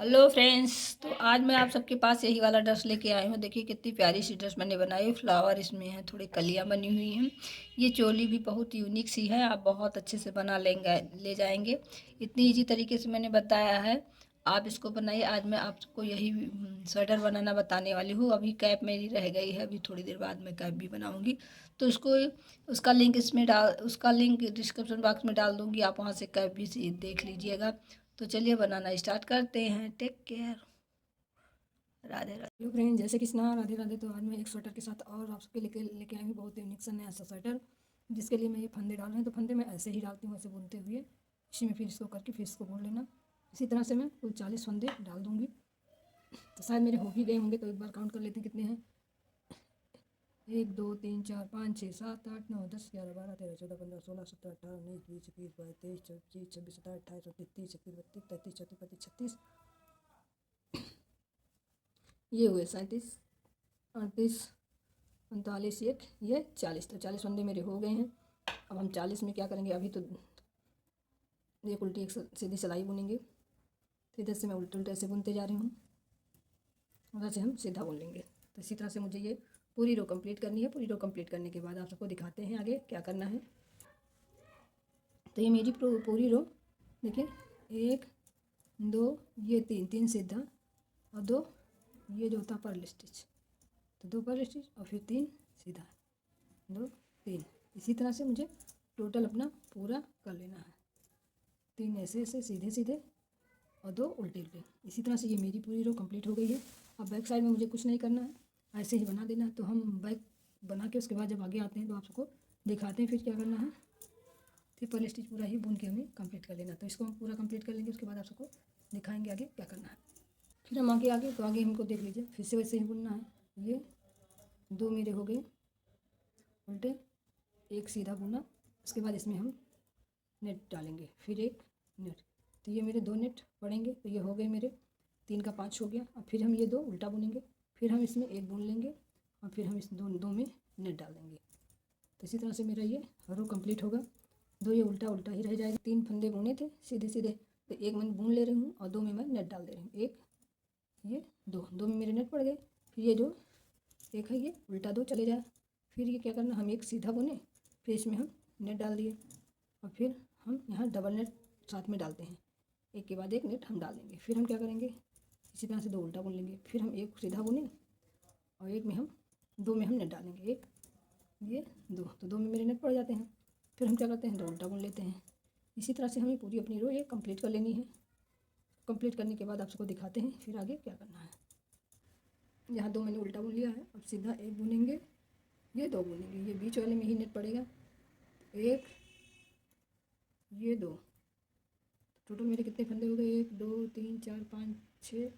Hello friends. तो आज मैं आप सबके पास यही वाला ड्रेस लेके आई हूँ। देखिए कितनी प्यारी सी ड्रेस मैंने बनाई। फ्लावर इसमें है, थोड़ी कलियाँ बनी हुई हैं। ये चोली भी बहुत यूनिक सी है, आप बहुत अच्छे से बना ले जाएंगे। इतनी इजी तरीके से मैंने बताया है, आप इसको बनाइए। आज मैं आपको यही स्वेटर बनाना बताने वाली हूँ। अभी कैप मेरी रह गई है, अभी थोड़ी देर बाद मैं कैप भी बनाऊँगी। तो उसका लिंक डिस्क्रिप्शन बॉक्स में डाल दूँगी, आप वहाँ से कैप भी देख लीजिएगा। तो चलिए बनाना स्टार्ट करते हैं। Take care. Radhe Radhe. Hello friend, जैसे कृष्णा, राधे राधे। तो आज मैं एक स्वेटर के साथ और आप सबके लेके आई हूँ बहुत यूनिक सा नया सा स्वेटर, जिसके लिए मैं ये फंदे डाल रही हूँ। तो फंदे मैं ऐसे ही डालती हूँ, ऐसे बुनते हुए इसी में फिर इसको करके फिर इसको बुन लेना। इसी तरह से मैं कुल 40 फंदे डाल दूँगी। तो शायद मेरे हो भी गए होंगे, तो एक बार काउंट कर लेते हैं कितने हैं। 1 2 3 4 5 6 7 8 9 10 11 12 13 14 15 16 17 18 19 20 21 22 23 24 25 26 27 28 29 30 31 32 33 34 35 36, ये हुए 37 38 39 एक ये 40। तो 40 फंदे मेरे हो गए हैं। अब हम 40 में क्या करेंगे, अभी तो एक उल्टी एक सीधी सिलाई बुनेंगे। तो इधर से मैं उल्टे उल्टे ऐसे बुनते जा रही हूँ, उधर से हम सीधा बुन लेंगे। तो इसी तरह से मुझे ये पूरी रो कंप्लीट करनी है। पूरी रो कंप्लीट करने के बाद आप सबको दिखाते हैं आगे क्या करना है। तो ये मेरी पूरी रो देखिए, 1 2 ये 3 सीधा और 2 ये जो होता है पर्ल स्टिच। तो 2 पर्ल स्टिच और फिर 3 सीधा, 2 3। इसी तरह से मुझे टोटल अपना पूरा कर लेना है। 3 ऐसे ऐसे सीधे सीधे और 2 उल्टे उल्टे। इसी तरह से ये मेरी पूरी रो कंप्लीट हो गई है। अब बैक साइड में मुझे कुछ नहीं करना है, ऐसे ही बना देना है। तो हम बैक बना के उसके बाद जब आगे आते हैं तो आप सबको दिखाते हैं फिर क्या करना है। फिर पर्ल स्टिच पूरा ही बुन के हमें कंप्लीट कर लेना। तो इसको हम पूरा कंप्लीट कर लेंगे, उसके बाद आप सबको दिखाएंगे आगे क्या करना है। फिर हम आगे तो आगे हमको देख लीजिए, फिर से वैसे ही बुनना है। ये 2 मेरे हो गए उल्टे, एक सीधा बुना। उसके बाद इसमें हम नेट डालेंगे, फिर एक नेट। तो ये मेरे 2 नेट पड़ेंगे। तो ये हो गए मेरे 3 का 5 हो गया। अब फिर हम ये 2 उल्टा बुनेंगे, फिर हम इसमें एक बुन लेंगे और फिर हम इस दो में नेट डाल देंगे। तो इसी तरह से मेरा ये रो कंप्लीट होगा। 2 ये उल्टा उल्टा ही रह जाएगा। 3 फंदे बुने थे सीधे सीधे, तो एक मैं बुन ले रही हूँ और 2 में मैं नेट डाल दे रही हूँ। एक ये 2 में मेरे नेट पड़ गए। फिर ये जो एक है ये उल्टा 2 चले जाए। फिर ये क्या करना, हम एक सीधा बुने, फिर इसमें हम नेट डाल दिए और फिर हम यहाँ डबल नेट साथ में डालते हैं। एक के बाद एक नेट हम डाल देंगे। फिर हम क्या करेंगे, इसी तरह से 2 उल्टा बुन लेंगे। फिर हम एक सीधा बुने और एक में हम 2 में हम नेट डालेंगे। एक ये 2, तो 2 में मेरे नेट पड़ जाते हैं। फिर हम क्या करते हैं, 2 उल्टा बुन लेते हैं। इसी तरह से हमें पूरी अपनी रो ये कंप्लीट कर लेनी है। कंप्लीट करने के बाद आप सबको दिखाते हैं फिर आगे क्या करना है। यहाँ 2 मैंने उल्टा बुन लिया है। अब सीधा एक बुनेंगे, ये 2 बुनेंगे, ये बीच वाले में ही नेट पड़ेगा। एक ये 2, टोटल मेरे कितने फंदे हो गए, 1 2 3 4 5 6,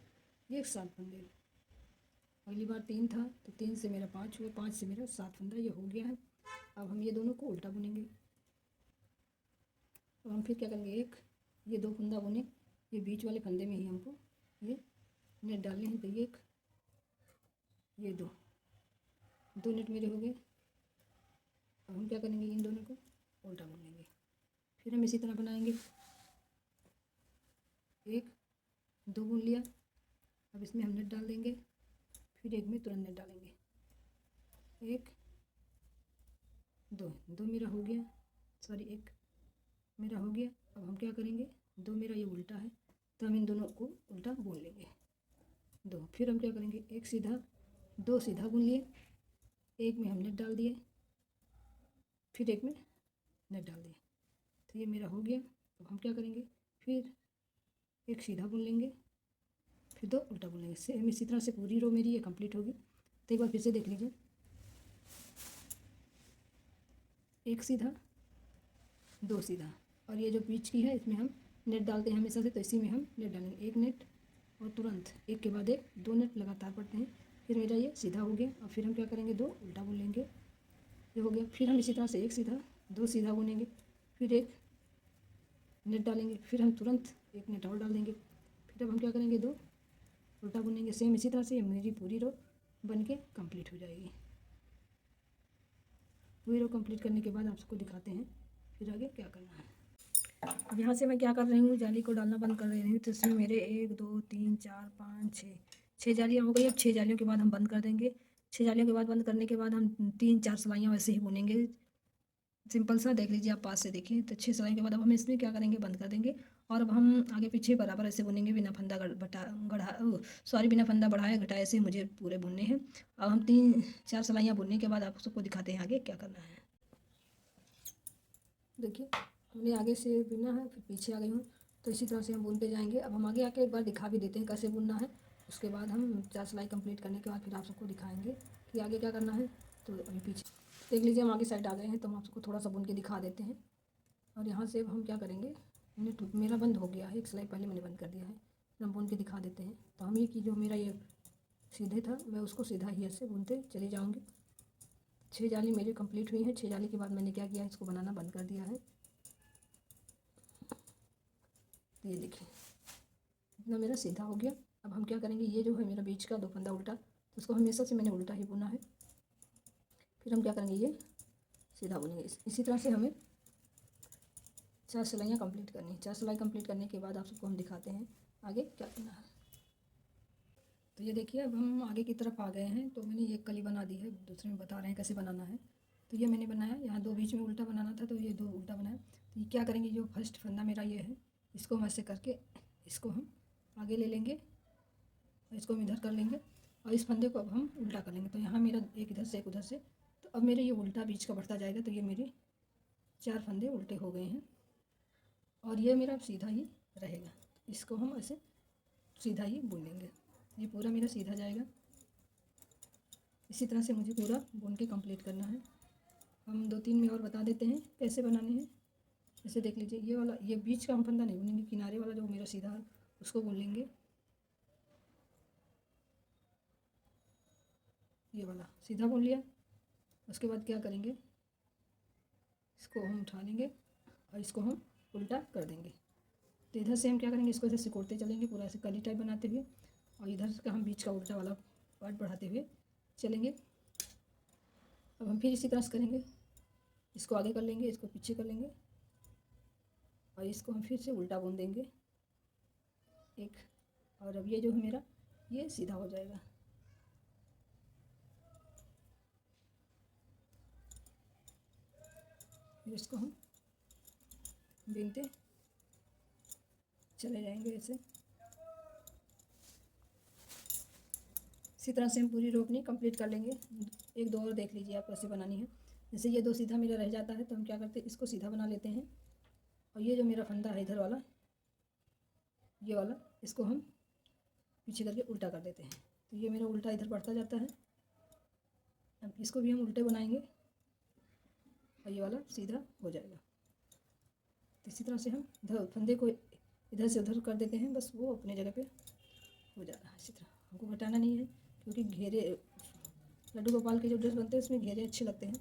ये 7 फंदे। अगली बार 3 था तो 3 से मेरा 5 हुआ, 5 से मेरा 7 फंदा ये हो गया है। अब हम ये दोनों को उल्टा बुनेंगे। अब हम फिर क्या करेंगे, एक ये 2 फंदा बुने, ये बीच वाले फंदे में ही हमको ये नेट डालने हैं। तो ये 2 नेट मेरे हो गए। अब हम क्या करेंगे, इन दोनों को उल्टा बुन लेंगे। फिर हम इसी तरह बनाएंगे। 1 2 बुन लिया, अब इसमें हम नेट डाल देंगे। फिर एक में तुरंत नेट डालेंगे। 1 2 2 मेरा हो गया, सॉरी 1 मेरा हो गया। अब हम क्या करेंगे, 2 मेरा ये उल्टा है तो हम इन दोनों को उल्टा बुन लेंगे। 2 फिर हम क्या करेंगे, एक सीधा 2 सीधा बुन लिए, एक में हम नेट डाल दिए, फिर एक में नेट डाल दिए। तो ये मेरा हो गया। अब हम क्या करेंगे, फिर एक सीधा बुन लेंगे, फिर 2 उल्टा बुन लेंगे। सेम इसी तरह से पूरी रो मेरी ये कंप्लीट होगी। तो एक बार फिर से देख लीजिए, एक सीधा 2 सीधा, और ये जो बीच की है इसमें हम नेट डालते हैं हमेशा से, तो इसी में हम नेट डालेंगे। एक नेट और तुरंत एक के बाद एक 2 नेट लगातार पड़ते हैं। फिर मेरा ये सीधा हो गया। और फिर हम क्या करेंगे, 2 उल्टा बुन लेंगे, ये हो गया। फिर हम इसी तरह से एक सीधा 2 सीधा बुनेंगे, फिर एक नेट डालेंगे, फिर हम तुरंत एक नेट और डाल देंगे। फिर अब हम क्या करेंगे, 2 उल्टा बुनेंगे। सेम इसी तरह से मेरी पूरी रो बन के कम्प्लीट हो जाएगी। पूरी रो कंप्लीट करने के बाद आप सबको दिखाते हैं फिर आगे क्या करना है। अब यहाँ से मैं क्या कर रही हूँ, जाली को डालना बंद कर रही हूँ। तो इसमें मेरे 1 2 3 4 5 6 जालियाँ हो गई। अब 6 जालियों के बाद हम बंद कर देंगे। 6 जालियों के बाद बंद करने के बाद हम 3-4 सिलाइयाँ वैसे ही बुनेंगे। सिंपल सा देख लीजिए, आप पास से देखिए। तो 6 सिलाई के बाद अब हम इसमें क्या करेंगे, बंद कर देंगे। और अब हम आगे पीछे बराबर ऐसे बुनेंगे, बिना फंदा बिना फंदा बढ़ाए घटाए से मुझे पूरे बुनने हैं। अब हम 3-4 सिलाइयाँ बुनने के बाद आप सबको दिखाते हैं आगे क्या करना है। देखिए, हमने आगे से बुना है, फिर पीछे आ गई हूँ। तो इसी तरह से हम बुनते जाएंगे। अब हम आगे आके एक बार दिखा भी देते हैं कैसे बुनना है। उसके बाद हम 4 सिलाई कंप्लीट करने के बाद फिर आप सबको दिखाएंगे कि आगे क्या करना है। तो अभी पीछे देख लीजिए, हम आगे साइड आ गए हैं। तो हम आपको थोड़ा सा बुन के दिखा देते हैं। और यहाँ से अब हम क्या करेंगे, मेरा बंद हो गया है, एक सिलाई पहले मैंने बंद कर दिया है। फिर हम बुन के दिखा देते हैं। तो हम ये कि जो मेरा ये सीधे था, मैं उसको सीधा ही ऐसे बुनते चली जाऊँगी। 6 जाली मेरी कंप्लीट हुई है। 6 जाली के बाद मैंने क्या किया, इसको बनाना बंद कर दिया है। तो ये देखिए, इतना मेरा सीधा हो गया। अब हम क्या करेंगे, ये जो है मेरा बीच का 2 फंदा उल्टा, तो उसको हमेशा से मैंने उल्टा ही बुना है। फिर हम क्या करेंगे, ये सीधा बुनेंगे। इसी तरह से हमें 4 सिलाइयाँ कंप्लीट करनी है। 4 सिलाई कंप्लीट करने के बाद आप सबको हम दिखाते हैं आगे क्या करना है। तो ये देखिए, अब हम आगे की तरफ आ गए हैं। तो मैंने ये कली बना दी है, दूसरे में बता रहे हैं कैसे बनाना है। तो ये मैंने बनाया, यहाँ 2 बीच में उल्टा बनाना था, तो ये 2 उल्टा बनाया। तो ये क्या करेंगे, जो फर्स्ट फंदा मेरा ये है, इसको हम ऐसे करके इसको हम आगे ले लेंगे और इसको हम इधर कर लेंगे। और इस फंदे को अब हम उल्टा कर लेंगे। तो यहाँ मेरा एक इधर से एक उधर से, तो अब मेरे ये उल्टा बीच का बढ़ता जाएगा। तो ये मेरे 4 फंदे उल्टे हो गए हैं और ये मेरा सीधा ही रहेगा। इसको हम ऐसे सीधा ही बुन लेंगे। ये पूरा मेरा सीधा जाएगा। इसी तरह से मुझे पूरा बुन के कंप्लीट करना है। हम 2-3 में और बता देते हैं कैसे बनाने हैं। जैसे देख लीजिए, ये वाला, ये बीच का हम फंदा नहीं बुनेंगे, किनारे वाला जो मेरा सीधा है उसको बुन लेंगे। ये वाला सीधा बुन लिया। उसके बाद क्या करेंगे, इसको हम उठा लेंगे और इसको हम उल्टा कर देंगे। तो इधर से हम क्या करेंगे, इसको ऐसे सिकोड़ते चलेंगे पूरा ऐसे कली टाइप बनाते हुए, और इधर का हम बीच का उल्टा वाला पार्ट बढ़ाते हुए चलेंगे। अब हम फिर इसी तरह से करेंगे, इसको आगे कर लेंगे, इसको पीछे कर लेंगे और इसको हम फिर से उल्टा बुन देंगे एक। और अब ये जो है मेरा, ये सीधा हो जाएगा। फिर इसको हम बुनते चले जाएंगे ऐसे। इसी तरह से हम पूरी रोकनी कंप्लीट कर लेंगे। 1-2 और देख लीजिए आप कैसे बनानी है। जैसे ये 2 सीधा मेरा रह जाता है, तो हम क्या करते हैं, इसको सीधा बना लेते हैं। और ये जो मेरा फंदा है इधर वाला, ये वाला, इसको हम पीछे करके उल्टा कर देते हैं। तो ये मेरा उल्टा इधर बढ़ता जाता है। अब इसको भी हम उल्टे बनाएंगे और ये वाला सीधा हो जाएगा। तो इसी तरह से हम इधर फंदे को इधर से उधर कर देते हैं, बस वो अपने जगह पे हो जा रहा है। इसी तरह हमको घटाना नहीं है, क्योंकि घेरे लड्डू गोपाल के जो ड्रेस बनते हैं उसमें घेरे अच्छे लगते हैं।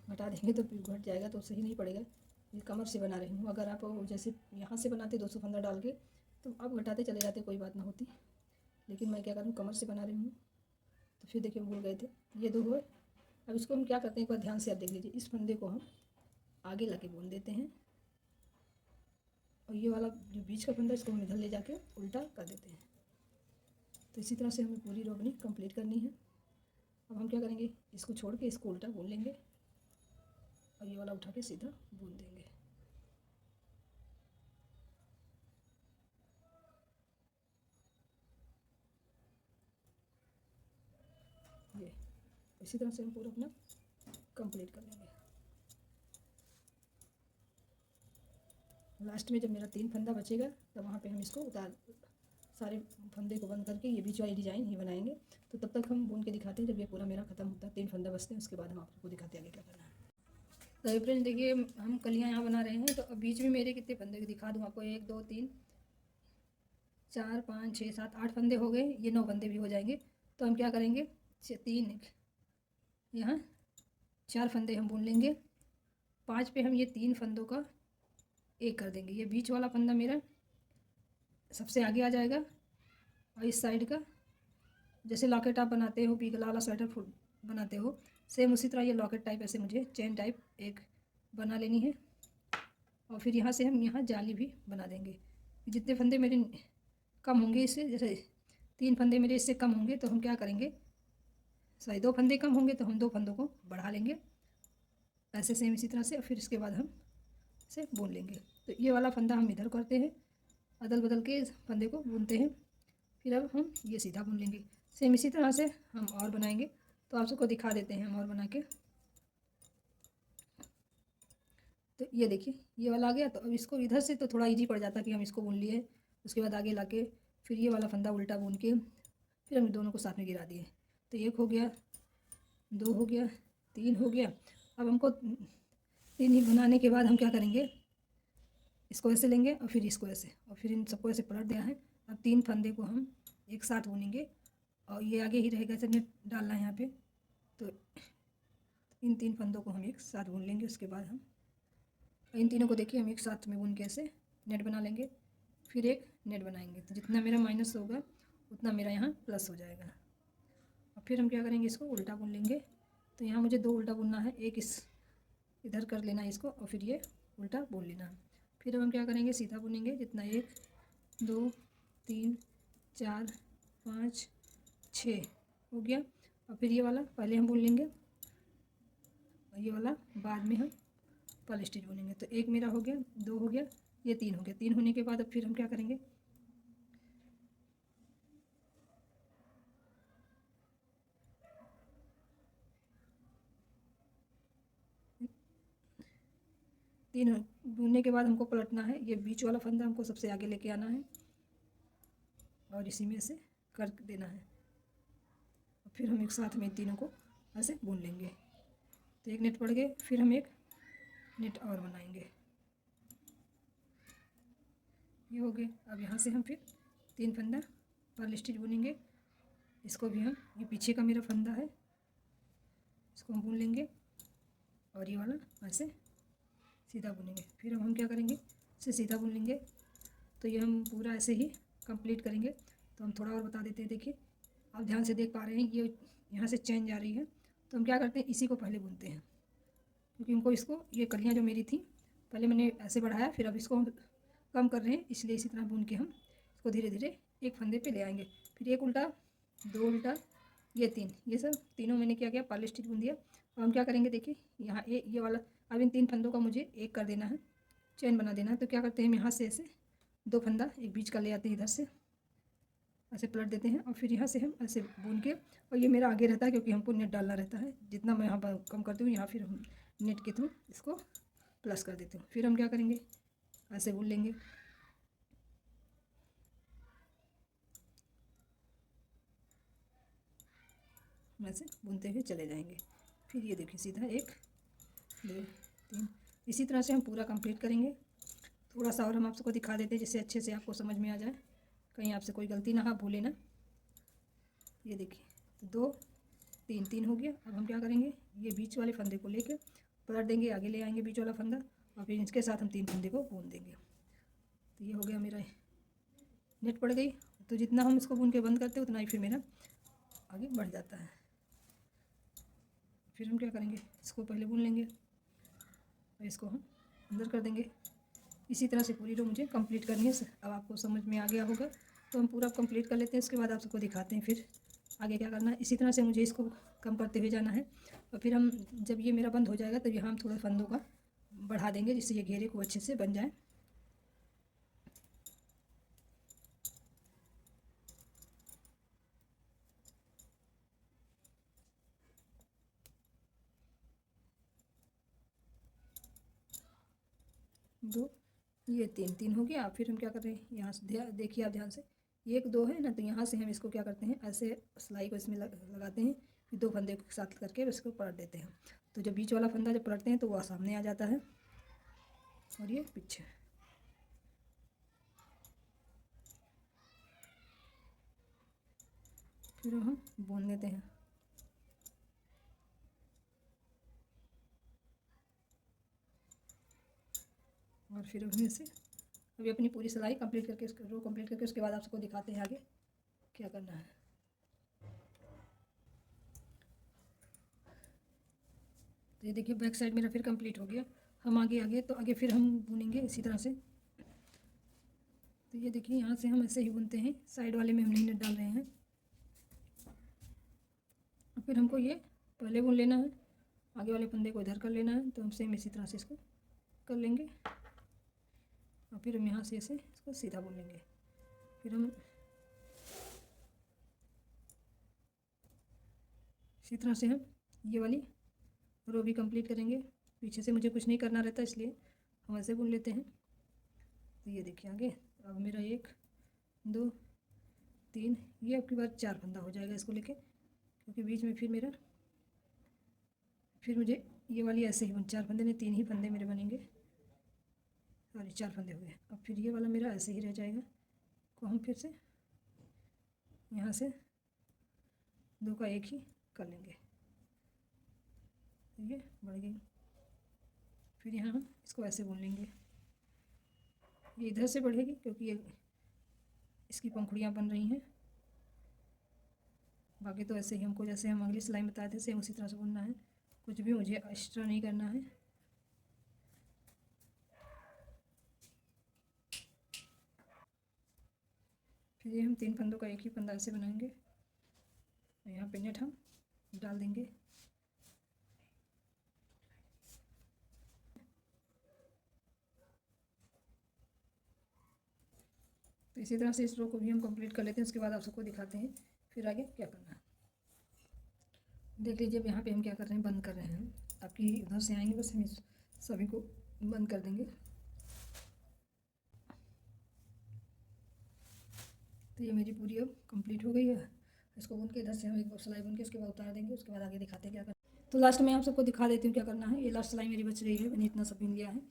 घटा देंगे तो फिर घट जाएगा, तो सही नहीं पड़ेगा। ये कमर से बना रही हूँ। अगर आप जैसे यहाँ से बनाते 200 फंदा डाल के, तो आप घटाते चले जाते, कोई बात ना होती। लेकिन मैं क्या करूँ, कमर से बना रही हूँ। तो फिर देखिए भूल गए थे, ये 2 हुए। अब इसको हम क्या करते हैं, एक बार ध्यान से आप देख लीजिए। इस फंदे को हम आगे ला के बुन देते हैं और ये वाला जो बीच का फंदा, इसको हम इधर ले जाके उल्टा कर देते हैं। तो इसी तरह से हमें पूरी रोकनी कंप्लीट करनी है। अब हम क्या करेंगे, इसको छोड़ के इसको उल्टा बुन लेंगे और ये वाला उठा के सीधा बुन देंगे। ये इसी तरह से हम पूरा अपना कंप्लीट कर लेंगे। लास्ट में जब मेरा 3 फंदा बचेगा, तब वहाँ पे हम इसको सारे फंदे को बंद करके ये बीच वाली डिज़ाइन ही बनाएंगे। तो तब तक हम बुन के दिखाते हैं। जब ये पूरा मेरा ख़त्म होता है, 3 फंदा बचते हैं, उसके बाद हम आपको दिखाते हैं आगे क्या करना है। तो फ्रेंड्स देखिए, हम कलियाँ यहाँ बना रहे हैं। तो अब बीच में मेरे कितने फंदे दिखा दूँ आपको, 1 2 3 4 5 6 7 8 फंदे हो गए। ये 9 फंदे भी हो जाएंगे। तो हम क्या करेंगे, 3 यहाँ 4 फंदे हम बुन लेंगे। 5 पे हम ये 3 फंदों का एक कर देंगे। ये बीच वाला फंदा मेरा सबसे आगे आ जाएगा और इस साइड का, जैसे लॉकेट आप बनाते हो, पीगला वाला स्वेटर बनाते हो, सेम उसी तरह ये लॉकेट टाइप ऐसे मुझे चेन टाइप एक बना लेनी है। और फिर यहाँ से हम यहाँ जाली भी बना देंगे। जितने फंदे मेरे कम होंगे इससे, जैसे 3 फंदे मेरे इससे कम होंगे तो हम क्या करेंगे, सॉरी 2 फंदे कम होंगे तो हम 2 फंदों को बढ़ा लेंगे, ऐसे सेम इसी तरह से। और फिर इसके बाद हम इसे बुन लेंगे। तो ये वाला फंदा हम इधर करते हैं, अदल बदल के इस फंदे को बुनते हैं। फिर अब हम ये सीधा बुन लेंगे। सेम इसी तरह से हम और बनाएंगे, तो आप सबको दिखा देते हैं हम और बना के। तो ये देखिए ये वाला आ गया। तो अब इसको इधर से तो थोड़ा इजी पड़ जाता कि हम इसको बुन लिए, उसके बाद आगे लाके फिर ये वाला फंदा उल्टा बुन के फिर हम दोनों को साथ में गिरा दिए। तो 1 हो गया, 2 हो गया, 3 हो गया। अब हमको 3 ही बनाने के बाद हम क्या करेंगे, इसको ऐसे लेंगे और फिर इसको ऐसे, और फिर इन सबको ऐसे पलट दिया है। अब 3 फंदे को हम एक साथ बुनेंगे और ये आगे ही रहेगा, ऐसे नेट डालना है यहाँ पे। तो इन 3 फंदों को हम एक साथ बुन लेंगे। उसके बाद हम इन तीनों को देखिए हम एक साथ में बुन के ऐसे नेट बना लेंगे, फिर एक नेट बनाएंगे। तो जितना मेरा माइनस होगा उतना मेरा यहाँ प्लस हो जाएगा। और फिर हम क्या करेंगे, इसको उल्टा बुन लेंगे। तो यहाँ मुझे 2 उल्टा बुनना है, एक इस इधर कर लेना है इसको और फिर ये उल्टा बुन लेना है। फिर हम क्या करेंगे, सीधा बुनेंगे। जितना 1 2 3 4 5 6 हो गया। और फिर ये वाला पहले हम बुन लेंगे और ये वाला बाद में हम पल स्टिच बुनेंगे। तो 1 मेरा हो गया, 2 हो गया, ये 3 हो गया। 3 होने के बाद अब फिर हम क्या करेंगे, तीन बुनने के बाद हमको पलटना है। ये बीच वाला फंदा हमको सबसे आगे लेके आना है और इसी में से कर देना है। फिर हम एक साथ में तीनों को ऐसे बुन लेंगे। तो एक नेट पड़ गए, फिर हम एक नेट और बनाएंगे। ये हो गए। अब यहाँ से हम फिर 3 फंदा पर्ल स्टिच बुनेंगे। इसको भी हम, ये पीछे का मेरा फंदा है, इसको हम बुन लेंगे और ये वाला ऐसे सीधा बुनेंगे। फिर हम क्या करेंगे, इसे सीधा बुन लेंगे। तो ये हम पूरा ऐसे ही कंप्लीट करेंगे। तो हम थोड़ा और बता देते हैं। देखिए आप ध्यान से देख पा रहे हैं, ये यहाँ से चेन जा रही है। तो हम क्या करते हैं, इसी को पहले बुनते हैं, क्योंकि हमको इसको, ये कलियाँ जो मेरी थी पहले मैंने ऐसे बढ़ाया, फिर अब इसको हम कम कर रहे हैं, इसलिए इसी तरह बुन के हम इसको धीरे धीरे एक फंदे पे ले आएंगे। फिर 1 उल्टा, 2 उल्टा, ये 3, ये सब तीनों मैंने क्या किया, पर्ल स्टिच बुन दिया। अब हम क्या करेंगे, देखिए यहाँ ये वाला, अब इन 3 फंदों का मुझे एक कर देना है, चेन बना देना है। तो क्या करते हैं, हम यहाँ से ऐसे 2 फंदा एक बीच का ले आते हैं, इधर से ऐसे पलट देते हैं और फिर यहाँ से हम ऐसे बुन के, और ये मेरा आगे रहता है क्योंकि हमको नेट डालना रहता है। जितना मैं यहाँ पर कम करती हूँ, यहाँ फिर हम नेट के थ्रू इसको प्लस कर देती हूँ। फिर हम क्या करेंगे, ऐसे बुन लेंगे। ऐसे बुनते हुए चले जाएंगे। फिर ये देखिए सीधा 1 2 3, इसी तरह से हम पूरा कंप्लीट करेंगे। थोड़ा सा और हम आपको दिखा देते हैं जिससे अच्छे से आपको समझ में आ जाए, कहीं आपसे कोई गलती ना भूले ना। ये देखिए 2 3 3 हो गया। अब हम क्या करेंगे, ये बीच वाले फंदे को लेकर पलट देंगे, आगे ले आएंगे बीच वाला फंदा और फिर इसके साथ हम 3 फंदे को बुन देंगे। तो ये हो गया मेरा, नेट पड़ गई। तो जितना हम इसको बुन के बंद करते हैं उतना ही फिर मेरा आगे बढ़ जाता है। फिर हम क्या करेंगे, इसको पहले बुन लेंगे और इसको हम अंदर कर देंगे। इसी तरह से पूरी रो मुझे कंप्लीट करनी है। अब आपको समझ में आ गया होगा, तो हम पूरा कंप्लीट कर लेते हैं। उसके बाद आप सबको दिखाते हैं फिर आगे क्या करना है। इसी तरह से मुझे इसको कम करते हुए जाना है और फिर हम, जब ये मेरा बंद हो जाएगा तो यहाँ हम थोड़ा फंदों का बढ़ा देंगे, जिससे ये घेरे को अच्छे से बन जाए। दो, ये 3 3 हो गया। फिर हम क्या कर रहे हैं, यहाँ से देखिए आप ध्यान से, 1 2 है ना, तो यहाँ से हम इसको क्या करते हैं, ऐसे सिलाई को इसमें लगाते हैं, फिर 2 फंदे को साथ करके इसको पलट देते हैं। तो जब बीच वाला फंदा जब पलटते हैं तो वह सामने आ जाता है और ये पीछे। फिर हम बुन देते हैं। और फिर उसमें से अभी अपनी पूरी सिलाई कंप्लीट करके, उसको रो कंप्लीट करके उसके बाद आप सबको दिखाते हैं आगे क्या करना है। तो ये देखिए बैक साइड मेरा फिर कंप्लीट हो गया। हम आगे तो आगे फिर हम बुनेंगे इसी तरह से। तो ये देखिए यहाँ से हम ऐसे ही बुनते हैं, साइड वाले में हम नहीं डाल रहे हैं। और फिर हमको ये पहले बुन लेना है, आगे वाले फंदे को इधर कर लेना है। तो हम सेम इसी तरह से इसको कर लेंगे और फिर हम यहाँ से ऐसे इसको सीधा बुन लेंगे। फिर हम इसी तरह से हम ये वाली रो भी कंप्लीट करेंगे। पीछे से मुझे कुछ नहीं करना रहता, इसलिए हम ऐसे बुन लेते हैं। तो ये देखिए आगे अब मेरा 1 2 3, ये अब की बार 4 फंदा हो जाएगा इसको लेके, क्योंकि बीच में फिर मुझे ये वाली ऐसे ही 4 फंदे नहीं 3 ही फंदे मेरे बनेंगे। सॉरी 4 फंदे हो गए। अब फिर ये वाला मेरा ऐसे ही रह जाएगा, को हम फिर से यहाँ से 2 का 1 ही कर लेंगे। ये बढ़ गई। फिर यहाँ हम इसको ऐसे बुन लेंगे। ये इधर से बढ़ेगी क्योंकि ये इसकी पंखुड़ियाँ बन रही हैं। बाकी तो ऐसे ही हमको जैसे हम अगली सिलाई में बताए थे सेम उसी तरह से बुनना है, कुछ भी मुझे एक्स्ट्रा नहीं करना है। फिर ये हम 3 फंदों का 1 ही फंदा ऐसे बनाएंगे। यहाँ पे नेट हम डाल देंगे। तो इसी तरह से इस रो को भी हम कंप्लीट कर लेते हैं। उसके बाद आप सबको दिखाते हैं फिर आगे क्या करना है। देख लीजिए अब यहाँ पे हम क्या कर रहे हैं, बंद कर रहे हैं। आपकी उधर से आएंगे बस हम इस सभी को बंद कर देंगे। तो ये मेरी पूरी अब कंप्लीट हो गई है। इसको बुन के इधर से हम एक सिलाई बुन के उसके बाद उतार देंगे। उसके बाद आगे दिखाते हैं क्या करना। तो लास्ट में आप सबको दिखा देती हूँ क्या करना है। ये लास्ट सिलाई मेरी बच रही है, मैंने इतना सब बुन लिया है।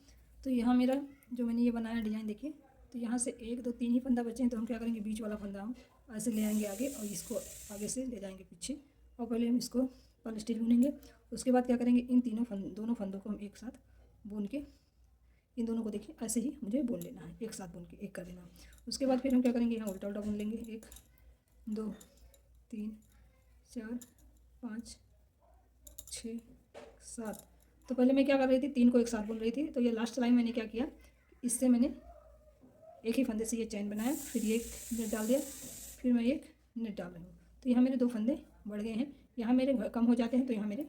तो यहाँ मेरा जो मैंने ये बनाया डिज़ाइन देखिए, तो यहाँ से 1 2 3 ही फंदा बचे हैं। तो हम क्या करेंगे, बीच वाला फंदा हम ऐसे ले आएंगे आगे और इसको आगे से ले जाएंगे पीछे। और पहले हम इसको पल स्टिच बुनेंगे। उसके बाद क्या करेंगे, इन दोनों फंदों को हम एक साथ बुन के, इन दोनों को देखिए ऐसे ही मुझे बुन लेना है, एक साथ बुन के एक कर देना। उसके बाद फिर हम क्या करेंगे, यहाँ उल्टा उल्टा बुन लेंगे। 1 2 3 4 5 6 7। तो पहले मैं क्या कर रही थी, 3 को एक साथ बुन रही थी। तो ये लास्ट लाइन मैंने क्या किया, इससे मैंने एक ही फंदे से ये चैन बनाया, फिर ये एक नेट डाल दिया, फिर मैं एक नेट डाल रही हूँ। तो यहाँ मेरे 2 फंदे बढ़ गए हैं। यहाँ मेरे कम हो जाते हैं तो यहाँ मेरे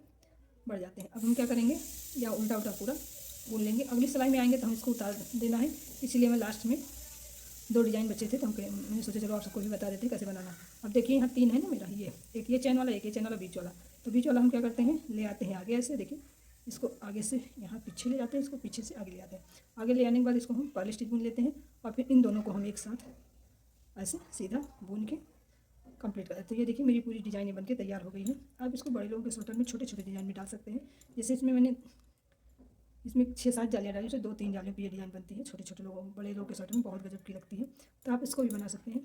बढ़ जाते हैं। अब हम क्या करेंगे, या उल्टा उल्टा पूरा बुन लेंगे। अगली सिलाई में आएंगे तो हम इसको उतार देना है, इसलिए मैं लास्ट में 2 डिज़ाइन बचे थे तो मैंने सोचा चलो आप सबको भी बता देते हैं कैसे बनाना। अब देखिए यहाँ 3 है ना मेरा, ये एक ये चैन वाला, एक ये चैन वाला, बीच वाला। तो बीच वाला हम क्या करते हैं, ले आते हैं आगे ऐसे, देखिए इसको आगे से यहाँ पीछे ले जाते हैं, इसको पीछे से आगे ले आते हैं। आगे ले आने के बाद इसको हम पर्ल स्टिच बुन लेते हैं और फिर इन दोनों को हम एक साथ ऐसे सीधा बुन के कंप्लीट कर देते हैं। तो ये देखिए मेरी पूरी डिज़ाइन बन के तैयार हो गई है। आप इसको बड़े लोगों के स्वेटर में छोटे छोटे डिज़ाइन में डाल सकते हैं। जैसे इसमें 6 7 जालियाँ डाली, तो 2 3 जालियों की ये डिज़ाइन बनती है। छोटे छोटे लोगों, बड़े लोगों के स्वेटर में बहुत गजब की लगती है। तो आप इसको भी बना सकते हैं।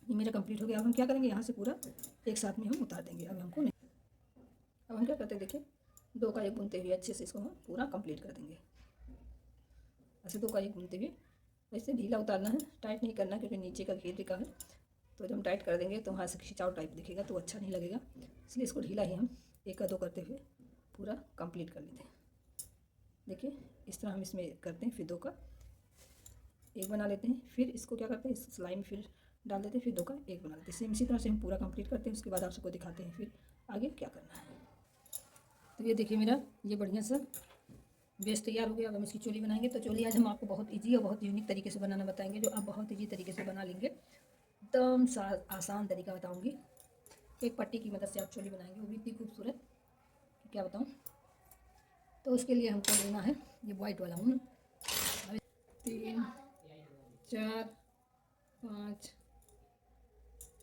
ये मेरा कंप्लीट हो गया। अब हम क्या करेंगे, यहाँ से पूरा एक साथ में हम उतार देंगे। अब हमको नहीं, अब हम क्या करते हैं, देखिए 2 का 1 बुनते हुए अच्छे से इसको हम पूरा कंप्लीट कर देंगे। ऐसे 2 का 1 बुनते हुए वैसे ढीला उतारना है, टाइट नहीं करना, क्योंकि नीचे का घेर का है। तो जब हम टाइट कर देंगे तो वहाँ से खिंचाव टाइप दिखेगा तो अच्छा नहीं लगेगा, इसलिए इसको ढीला ही हम 1 का 2 करते हुए पूरा कंप्लीट कर लेते हैं। देखिए इस तरह हम इसमें करते हैं, फिर 2 का 1 बना लेते हैं। फिर इसको क्या करते हैं, इस सिलाई में फिर डाल देते हैं, फिर 2 का 1 बना लेते हैं। सेम इसी तरह से हम पूरा कंप्लीट करते हैं। उसके बाद आप सबको दिखाते हैं फिर आगे क्या करना है। तो ये देखिए मेरा ये बढ़िया सा बेस तैयार हो गया। अब हम इसकी चोली बनाएंगे। तो चोली आज हम आपको बहुत ईजी और बहुत यूनिक तरीके से बनाना बताएंगे, जो आप बहुत ईजी तरीके से बना लेंगे। एकदम आसान तरीका बताऊँगी। एक पट्टी की मदद से आप चोली बनाएंगे, वो भी इतनी खूबसूरत क्या बताऊँ। तो उसके लिए हमको लेना है ये वाइट वाला ऊन। 3 4 5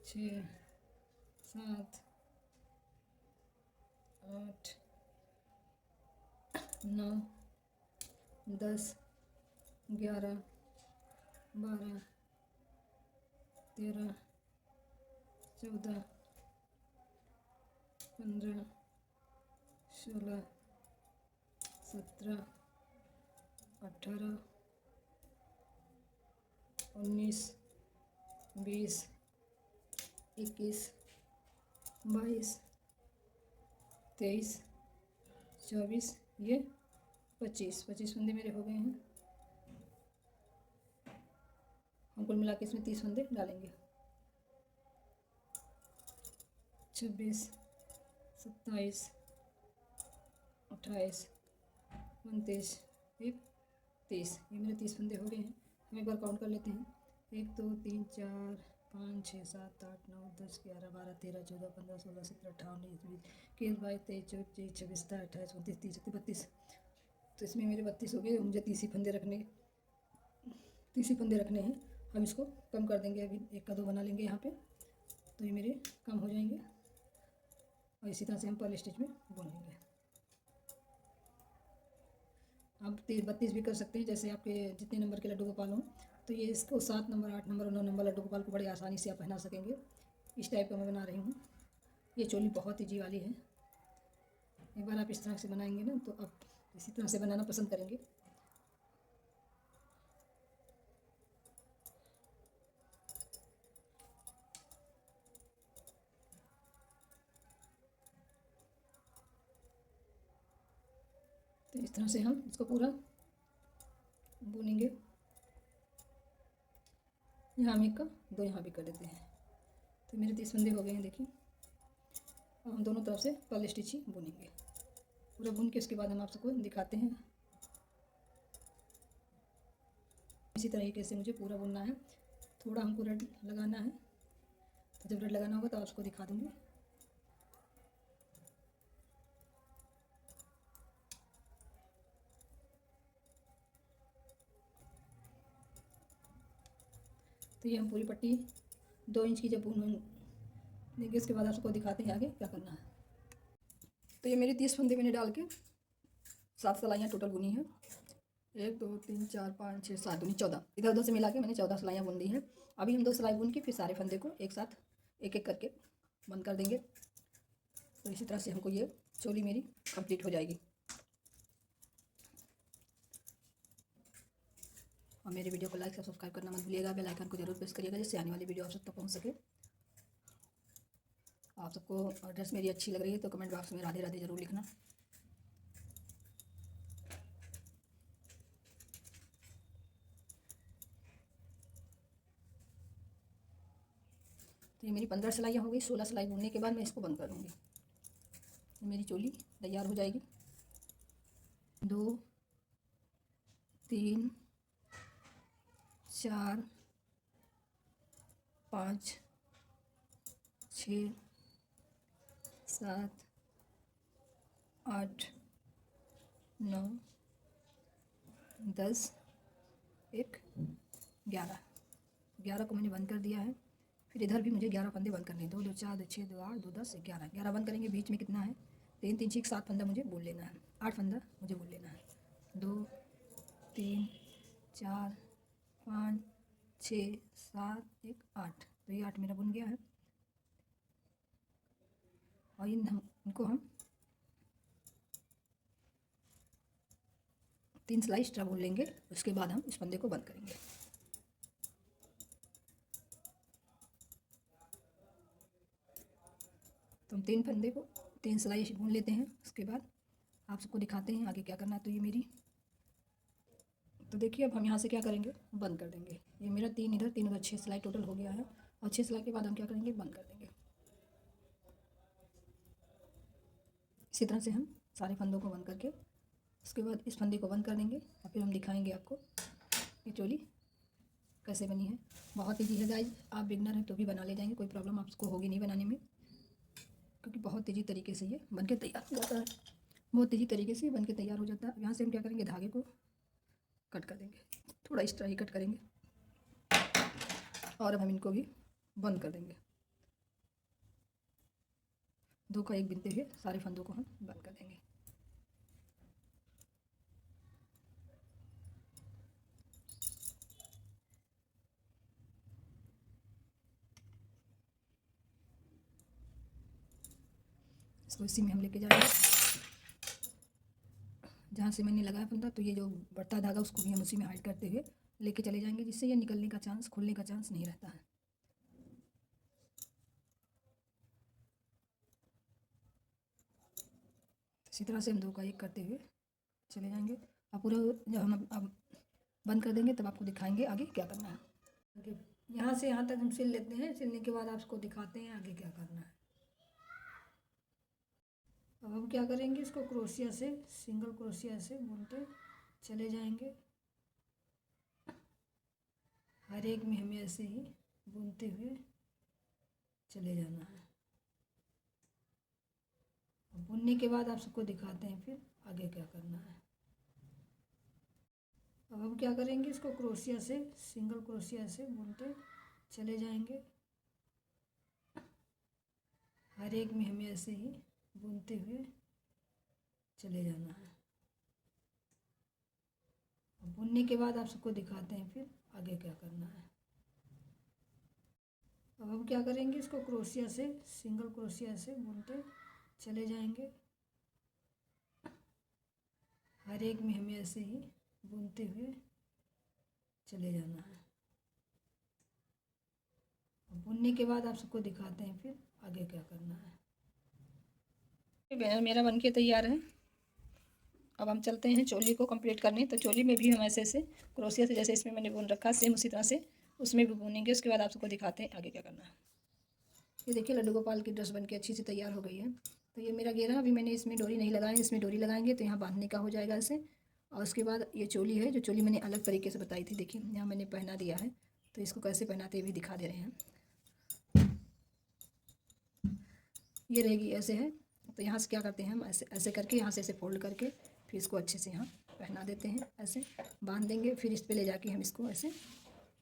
6 7 8 9 10 11 12 13 14 15 16 17 18 19 20 21 22 23 24 ये 25 फंदे मेरे हो गए हैं। हम कुल मिला के इसमें 30 फंदे डालेंगे। 26, 27, 28, 29, 30। ये मेरे 30 फंदे हो गए हैं। हम एक बार काउंट कर लेते हैं। 1 2 3 4 5 6 7 8 9 10 11 12 13 14 15 16 17 18 19 20 21 22 23 24 25 26 27 28 29 30 32। तो इसमें मेरे 32 हो गए। मुझे 30 ही फंदे रखने हैं। हम इसको कम कर देंगे, अभी 1 का 2 बना लेंगे यहाँ पे, तो ये मेरे कम हो जाएंगे। और इसी तरह से हम पहले स्टिच में बुन लेंगे। आप 32 भी कर सकते हैं, जैसे आपके जितने नंबर के लड्डू गोपाल हों। तो ये इसको 7 नंबर 8 नंबर और 9 नंबर लड्डू गोपाल को बड़ी आसानी से आप पहना सकेंगे। इस टाइप का मैं बना रही हूँ। ये चोली बहुत ईजी वाली है। एक बार आप इस तरह से बनाएंगे ना तो आप इसी तरह से बनाना पसंद करेंगे। तो इस तरह से हम इसको पूरा बुनेंगे। यहाँ हम 1 का 2 यहाँ भी कर देते हैं। तो मेरे 30 फंदे हो गए हैं, देखिए। अब हम दोनों तरफ से पर्ल स्टिच ही बुनेंगे। पूरा बुन के उसके बाद हम आप सबको दिखाते हैं। इसी तरीके से मुझे पूरा बुनना है। थोड़ा हमको रेड लगाना है, तो जब रेड लगाना होगा तो आपको दिखा दूँगी। तो ये हम पूरी पट्टी 2 इंच की जब बुन देंगे, उसके बाद आपको दिखाते हैं आगे क्या करना है। तो ये मेरी 30 फंदे मैंने डाल के 7 सिलाइयाँ टोटल बुनी है। 1 2 3 4 5 6 7 दूनी 14। इधर उधर से मिला के मैंने 14 सिलाइयाँ बुन दी हैं। अभी हम 2 सिलाई बुन के फिर सारे फंदे को एक साथ एक एक करके बंद कर देंगे। तो इसी तरह से हमको ये चोली मेरी कंप्लीट हो जाएगी। और मेरे वीडियो को लाइक और सब्सक्राइब करना मत भूलिएगा। बेल आइकन को जरूर प्रेस करिएगा, जिससे आने वाली वीडियो आप तक पहुंच सके। आप सबको ड्रेस मेरी अच्छी लग रही है तो कमेंट बॉक्स में राधे राधे ज़रूर लिखना। तो ये मेरी 15 सिलाइयाँ हो गई। 16 सिलाई बुनने के बाद मैं इसको बंद कर दूँगी। मेरी चोली तैयार हो जाएगी। 2 3 4 5 6 7 8 9 10 1 11 को मैंने बंद कर दिया है। फिर इधर भी मुझे 11 फंदे बंद करने हैं। 2 2 4 2 6 2 8 2 10 11 बंद करेंगे। बीच में कितना है? 3 3 6 7 फंदा मुझे बुन लेना है। 8 फंदा मुझे बुन लेना है। 2 3 4 5 6 7 1 8। तो ये 8 मेरा बुन गया है। और इनको हम 3 सिलाई एक्स्ट्रा बुन लेंगे। उसके बाद हम इस फंदे को बंद करेंगे। तो हम 3 फंदे को 3 सिलाई बुन लेते हैं। उसके बाद आप सबको दिखाते हैं आगे क्या करना है। तो ये मेरी, तो देखिए अब हम यहाँ से क्या करेंगे, बंद कर देंगे। ये मेरा 3 इधर 3 उधर 6 सिलाई टोटल हो गया है। और 6 सिलाई के बाद हम क्या करेंगे, बंद कर देंगे। इसी तरह से हम सारे फंदों को बंद करके उसके बाद इस फंदे को बंद कर देंगे। और फिर हम दिखाएंगे आपको ये चोली कैसे बनी है। बहुत ईजी है गाइज। आप बिगनर हैं तो भी बना ले जाएंगे, कोई प्रॉब्लम आपको होगी नहीं बनाने में, क्योंकि बहुत तेज़ी तरीके से ये बन के तैयार हो जाता है। बहुत तेज़ी तरीके से बन के तैयार हो जाता है। यहाँ से हम क्या करेंगे, धागे को कट कर देंगे। थोड़ा इस तरह ही कट करेंगे। और अब हम इनको भी बंद कर देंगे। 2 का 1 बिनते हुए सारे फंदों को हम बंद कर देंगे। इसको इसी में हम लेके जाएंगे जहाँ से मैंने लगाया फंदा। तो ये जो बढ़ता धागा उसको भी हम उसी में हाइड करते हुए लेके चले जाएंगे, जिससे ये निकलने का चांस, खुलने का चांस नहीं रहता है। इसी तरह से हम 2 का 1 करते हुए चले जाएंगे। अब पूरा जब हम अब बंद कर देंगे तब आपको दिखाएंगे आगे क्या करना है। आगे यहाँ से यहाँ तक हम सिल लेते हैं। सिलने के बाद आपको दिखाते हैं आगे क्या करना है। अब हम क्या करेंगे, इसको क्रोशिया से, सिंगल क्रोशिया से बुनते चले जाएंगे। हर एक में हमें ऐसे ही बुनते हुए चले जाना है। बुनने के बाद आप सबको दिखाते हैं फिर आगे क्या करना है। अब हम क्या करेंगे, इसको क्रोशिया से, सिंगल क्रोशिया से बुनते चले जाएंगे। हर एक में हमें ऐसे ही बुनते हुए चले जाना है। बुनने के बाद आप सबको दिखाते हैं फिर आगे क्या करना है। अब हम क्या करेंगे, इसको क्रोशिया से, सिंगल क्रोशिया से बुनते चले जाएंगे। हर एक में हमें ऐसे ही बुनते हुए चले जाना है। बुनने के बाद आप सबको दिखाते हैं फिर आगे क्या करना है। मेरा बनके तैयार है। अब हम चलते हैं चोली को कंप्लीट करने। तो चोली में भी हम ऐसे ऐसे क्रोशिया से, जैसे इसमें मैंने बुन रखा, सेम उसी तरह से उसमें भी बुनेंगे। उसके बाद आप सबको दिखाते हैं आगे क्या करना है। ये देखिए लड्डू गोपाल की ड्रेस बनके अच्छी सी तैयार हो गई है। तो ये मेरा घेरा, अभी मैंने इसमें डोरी नहीं लगाई, इसमें डोरी लगाएंगे तो यहाँ बांधने का हो जाएगा ऐसे। और उसके बाद ये चोली है, जो चोली मैंने अलग तरीके से बताई थी, देखिए यहाँ मैंने पहना दिया है। तो इसको कैसे पहनाते ये भी दिखा दे रहे हैं। ये रहेगी, ऐसे है। तो यहाँ से क्या करते हैं हम, ऐसे ऐसे करके यहाँ से ऐसे फोल्ड करके फिर इसको अच्छे से यहाँ पहना देते हैं, ऐसे बांध देंगे। फिर इस पे ले जाके हम इसको ऐसे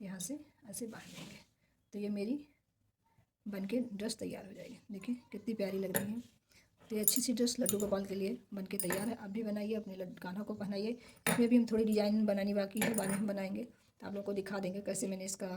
यहाँ से ऐसे बांध देंगे। तो ये मेरी बनके ड्रेस तैयार हो जाएगी। देखिए कितनी प्यारी लग रही है। तो ये अच्छी सी ड्रेस लड्डू गोपाल के लिए बनके तैयार है। आप भी बनाइए, अपने कान्हा को पहनाइए। इसमें भी हम थोड़ी डिज़ाइन बनानी बाकी है, बाद में हम बनाएंगे। तो आप लोग को दिखा देंगे कैसे मैंने इसका